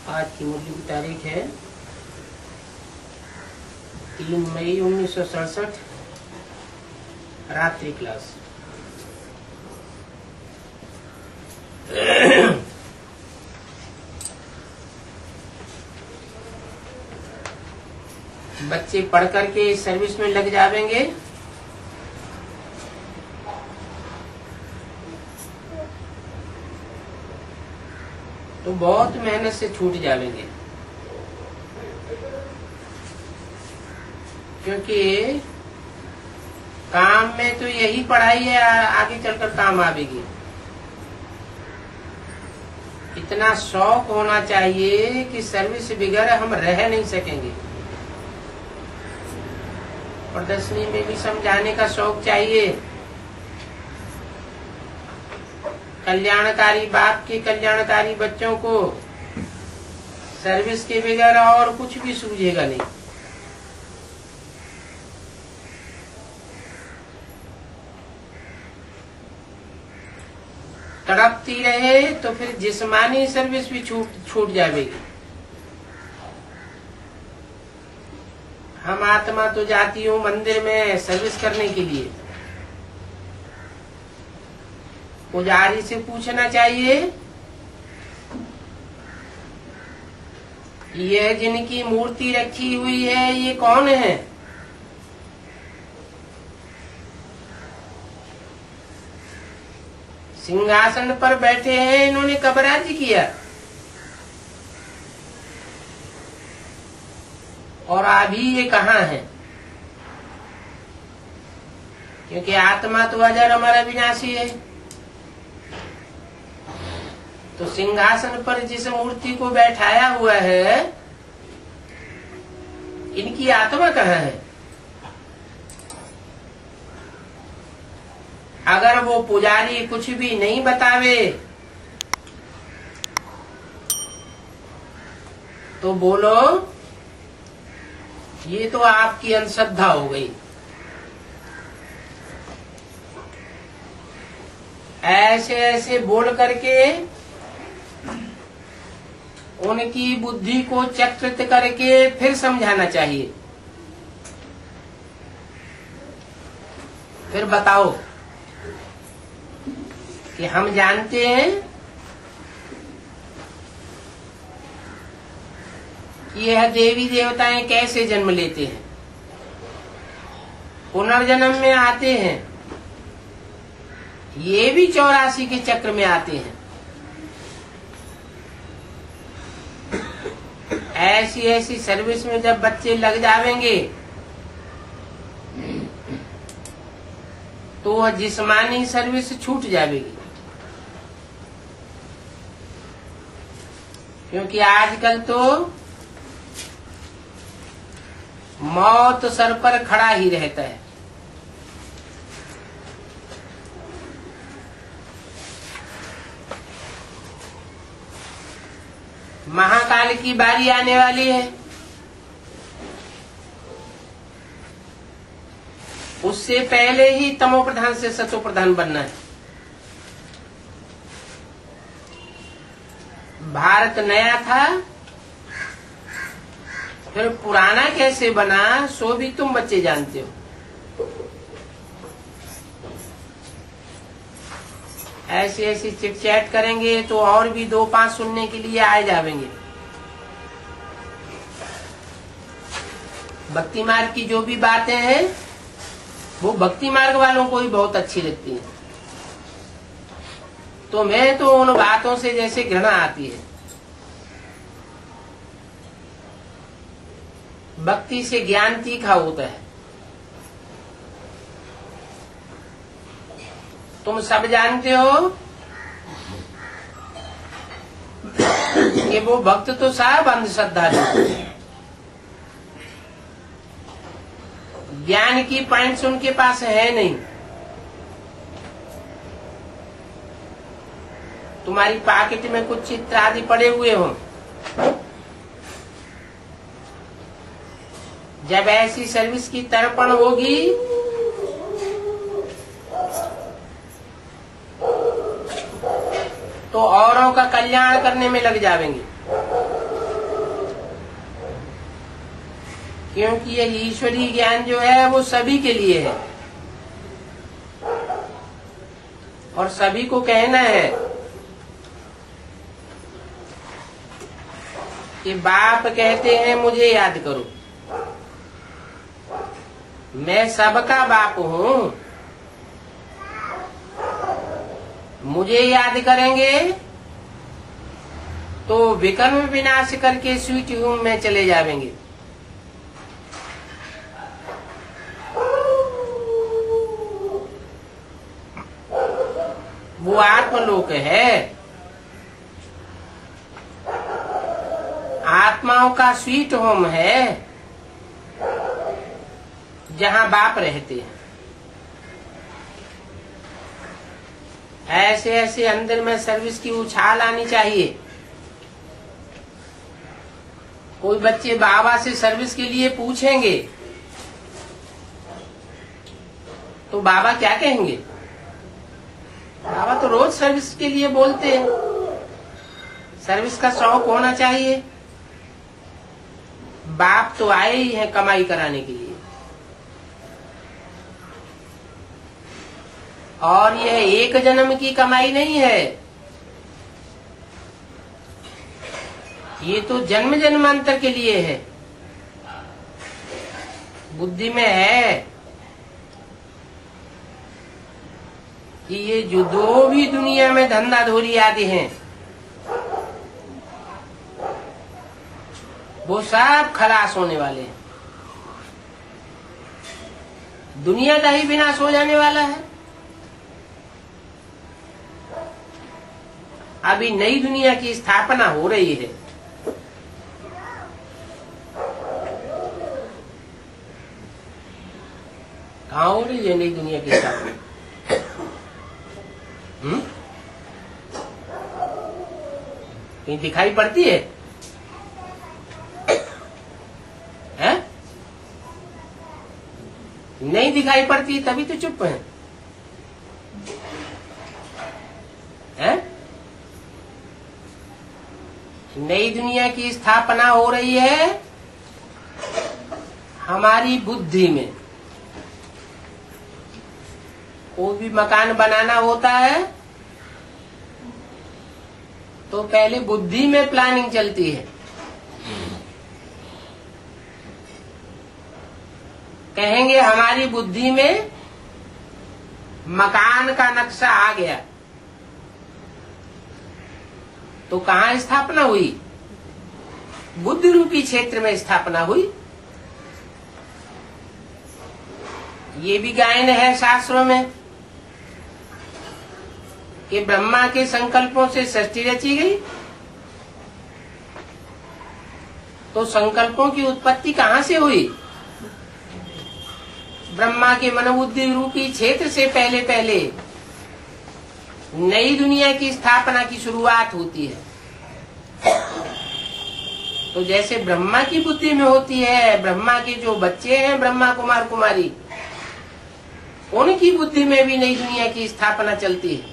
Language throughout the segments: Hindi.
आज की मुरली की तारीख है 3 मई 1967। रात्रि क्लास। बच्चे पढ़ करके सर्विस में लग जावेंगे तो बहुत मेहनत से छूट जावेंगे, क्योंकि काम में तो यही पढ़ाई है, आगे चलकर काम आवेगी। इतना शौक होना चाहिए कि सर्विस बगैर हम रह नहीं सकेंगे। प्रदर्शनी में भी समझाने का शौक चाहिए। कल्याणकारी बाप के कल्याणकारी बच्चों को सर्विस के बगैर और कुछ भी सूझेगा नहीं। तड़पती रहे तो फिर जिस्मानी सर्विस भी छूट जाएगी। हम आत्मा तो जाती हूँ मंदिर में सर्विस करने के लिए। पुजारी से पूछना चाहिए, यह जिनकी मूर्ति रखी हुई है ये कौन है? सिंहासन पर बैठे हैं, इन्होंने कब राज्य किया? और अभी ये कहाँ है? क्योंकि आत्मा तो अजर अमर अविनाशी है। तो सिंहासन पर जिस मूर्ति को बैठाया हुआ है, इनकी आत्मा कहाँ है? अगर वो पुजारी कुछ भी नहीं बतावे तो बोलो ये तो आपकी अंधश्रद्धा हो गई। ऐसे ऐसे बोल करके उनकी बुद्धि को चक्रित करके फिर समझाना चाहिए। फिर बताओ कि हम जानते हैं कि यह देवी देवताएं कैसे जन्म लेते हैं, पुनर्जन्म में आते हैं, ये भी 84 के चक्र में आते हैं। ऐसी ऐसी सर्विस में जब बच्चे लग जावेंगे तो वह जिस्मानी सर्विस छूट जाएगी। क्योंकि आजकल तो मौत सर पर खड़ा ही रहता है। महाकाल की बारी आने वाली है, उससे पहले ही तमो प्रधान से सतो प्रधान बनना है। भारत नया था, फिर पुराना कैसे बना सो भी तुम बच्चे जानते हो। ऐसी ऐसी चिट चैट करेंगे तो और भी 2-5 सुनने के लिए आए जावेंगे। भक्ति मार्ग की जो भी बातें हैं वो भक्ति मार्ग वालों को ही बहुत अच्छी लगती है। तो मैं तो उन बातों से जैसे घृणा आती है। भक्ति से ज्ञान तीखा होता है। तुम सब जानते हो कि वो भक्त तो साहब अंधश्रद्धा है। ज्ञान की पॉइंट्स उनके पास है नहीं। तुम्हारी पॉकेट में कुछ चित्र आदि पड़े हुए हो, जब ऐसी सर्विस की तर्पण होगी तो औरों का कल्याण करने में लग जाएंगे। क्योंकि ये ईश्वरीय ज्ञान जो है वो सभी के लिए है और सभी को कहना है कि बाप कहते हैं मुझे याद करो, मैं सबका बाप हूं, मुझे याद करेंगे तो विकर्म विनाश करके स्वीट होम में चले जाएंगे। वो आत्मलोक है, आत्माओं का स्वीट होम है, जहां बाप रहते हैं। ऐसे ऐसे अंदर में सर्विस की उछाल आनी चाहिए। कोई बच्चे बाबा से सर्विस के लिए पूछेंगे तो बाबा क्या कहेंगे? बाबा तो रोज सर्विस के लिए बोलते हैं, सर्विस का शौक होना चाहिए। बाप तो आए ही हैं कमाई कराने के लिए, और यह एक जन्म की कमाई नहीं है, ये तो जन्म जन्मांतर के लिए है। बुद्धि में है कि ये जो भी दुनिया में धंधाधोरी आदि हैं वो सब खलास होने वाले हैं। दुनिया का ही विनाश हो जाने वाला है। अभी नई दुनिया की स्थापना हो रही है। कहाँ हो रही है नई दुनिया की स्थापना? कहीं दिखाई पड़ती है? हैं? नहीं दिखाई पड़ती तभी तो चुप है। हैं? नई दुनिया की स्थापना हो रही है हमारी बुद्धि में। कोई भी मकान बनाना होता है तो पहले बुद्धि में प्लानिंग चलती है। कहेंगे हमारी बुद्धि में मकान का नक्शा आ गया, तो कहाँ स्थापना हुई? बुद्धि रूपी क्षेत्र में स्थापना हुई। ये भी गायन है शास्त्रों में कि ब्रह्मा के संकल्पों से सृष्टि रची गई। तो संकल्पों की उत्पत्ति कहाँ से हुई? ब्रह्मा के मनोबुद्धि रूपी क्षेत्र से पहले पहले नई दुनिया की स्थापना की शुरुआत होती है। तो जैसे ब्रह्मा की बुद्धि में होती है, ब्रह्मा के जो बच्चे हैं ब्रह्मा कुमार कुमारी, उनकी बुद्धि में भी नई दुनिया की स्थापना चलती है।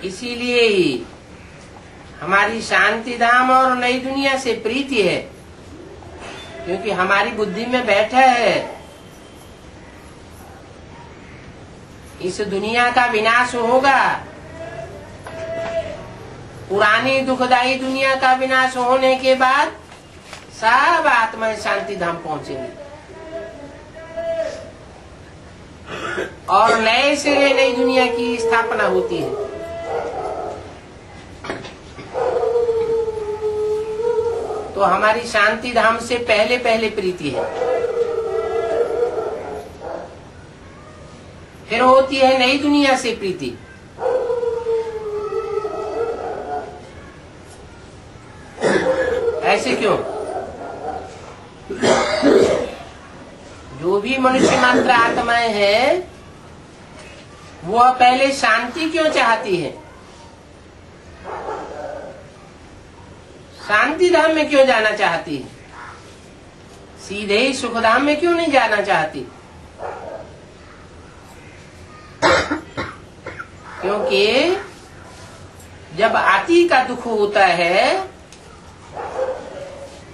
इसीलिए ही हमारी शांति धाम और नई दुनिया से प्रीति है, क्योंकि हमारी बुद्धि में बैठा है इस दुनिया का विनाश होगा। पुरानी दुखदायी दुनिया का विनाश होने के बाद सब आत्माएं शांति धाम पहुंचेंगी और नए सिरे नई दुनिया की स्थापना होती है। तो हमारी शांति धाम से पहले पहले प्रीति है, फिर होती है नई दुनिया से प्रीति। ऐसे क्यों? जो भी मनुष्य मात्र आत्माएं हैं वो पहले शांति क्यों चाहती है? शांति धाम में क्यों जाना चाहती है? सीधे ही सुख धाम में क्यों नहीं जाना चाहती? क्योंकि जब आती का दुख होता है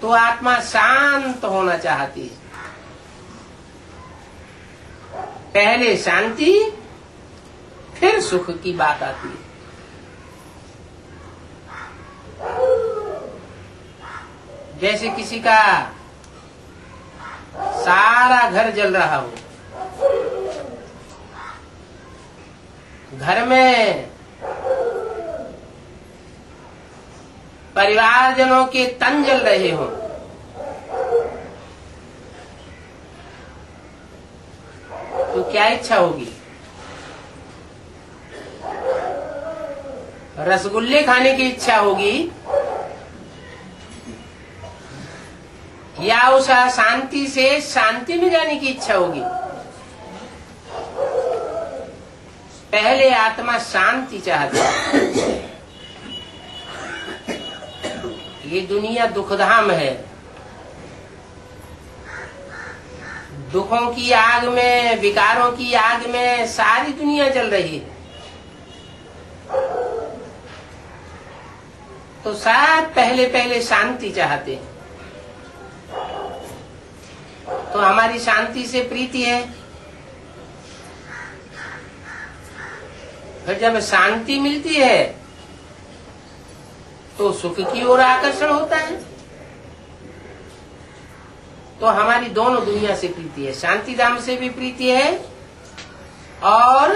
तो आत्मा शांत होना चाहती है। पहले शांति फिर सुख की बात आती है। जैसे किसी का सारा घर जल रहा हो, घर में परिवारजनों के तन जल रहे हो, तो क्या इच्छा होगी? रसगुल्ले खाने की इच्छा होगी या उस शांति से शांति में जाने की इच्छा होगी? पहले आत्मा शांति चाहती है। ये दुनिया दुखधाम है। दुखों की आग में, विकारों की आग में सारी दुनिया जल रही है। तो सब पहले शांति चाहते हैं। तो हमारी शांति से प्रीति है। फिर जब शांति मिलती है तो सुख की ओर आकर्षण होता है। तो हमारी दोनों दुनिया से प्रीति है। शांति धाम से भी प्रीति है और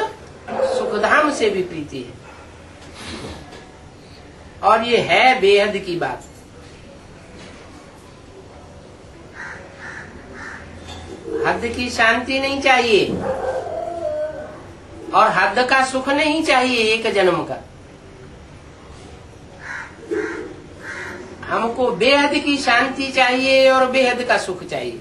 सुखधाम से भी प्रीति है। और ये है बेहद की बात। हद की शांति नहीं चाहिए और हद का सुख नहीं चाहिए एक जन्म का। हमको बेहद की शांति चाहिए और बेहद का सुख चाहिए।